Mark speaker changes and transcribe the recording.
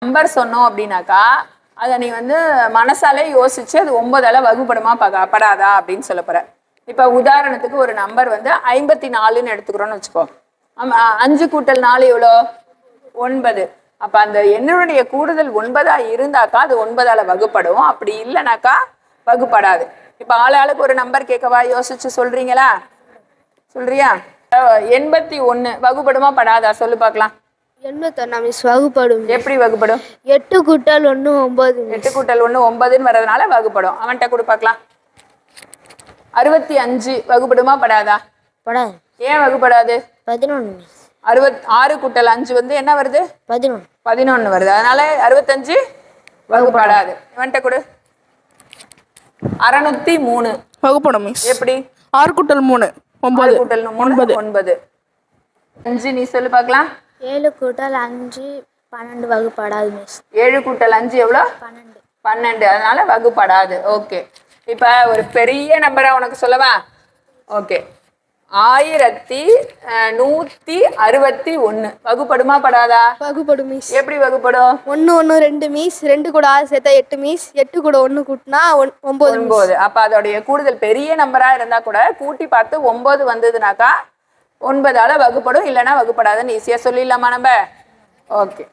Speaker 1: Number சொன்னோம் அப்படின்னாக்கா அதை நீ வந்து மனசாலே யோசிச்சு அது 9ஆல வகுப்படுமா படாதா அப்படின்னு சொல்ல போற. இப்ப உதாரணத்துக்கு ஒரு நம்பர் வந்து 54ன்னு எடுத்துக்கிறோம்னு வச்சுக்கோ. 5 கூட்டல் 4 எவ்வளோ? 9. அப்ப அந்த எண்ணுடைய கூடுதல் 9ஆ இருந்தாக்கா அது 9ஆல வகுப்படும், அப்படி இல்லைனாக்கா வகுப்படாது. இப்ப ஆளுக்கு ஒரு நம்பர் கேட்கவா? யோசிச்சு சொல்றீங்களா? சொல்றியா? 81 வகுப்படுமா படாதா சொல்லு பார்க்கலாம்.
Speaker 2: 81 வகுப்படும்.
Speaker 1: எப்படி வகுப்படும்?
Speaker 2: 8 கூட்டல் 1 9.
Speaker 1: 8 கூட்டல் 1 9ன்னு வர்றதுனால வகுப்படும். அவன்கிட்ட கொடு பார்க்கலாம். 65 வகுப்படுமா படாதா?
Speaker 2: படாது.
Speaker 1: ஏன் வகுப்படாது?
Speaker 2: 11.
Speaker 1: 6 கூட்டல் 5 வந்து என்ன வருது?
Speaker 2: 11.
Speaker 1: 11 வருது. அதனால 65 வகுப்படாது. இவன்கிட்ட கொடு. 603
Speaker 3: வகுப்படும் மிஸ்.
Speaker 1: எப்படி?
Speaker 3: 6 கூட்டல் 3 9.
Speaker 1: 6 கூட்டல் 3 9. 5 நீ சொல்லு பார்க்கலாம்.
Speaker 2: 7 கூட்டல் 5 12 வகுப்படாது மிஸ்.
Speaker 1: 7 கூட்டல் 5 எவ்வளோ?
Speaker 2: 12.
Speaker 1: 12. அதனால வகுப்படாது. ஓகே. இப்ப ஒரு பெரிய நம்பரா உனக்கு சொல்லவா? ஓகே. 1161 வகுப்படுமா படாதா?
Speaker 2: வகுப்படும் மிஸ்.
Speaker 1: எப்படி வகுப்படும்?
Speaker 2: 1 1 2 மிஸ். 2 கூட 6 சேர்த்தா 8 மிஸ். 8 கூட 1 கூட்டினா 9.
Speaker 1: 9. அப்ப அதோடைய கூடுதல் பெரிய நம்பரா இருந்தா கூட கூட்டி பார்த்து 9 வந்ததுனாக்கா 9ஆல வகுப்படும், இல்லைன்னா வகுப்படாதுன்னு ஈஸியா சொல்லிடலாமா நம்ம? ஓகே.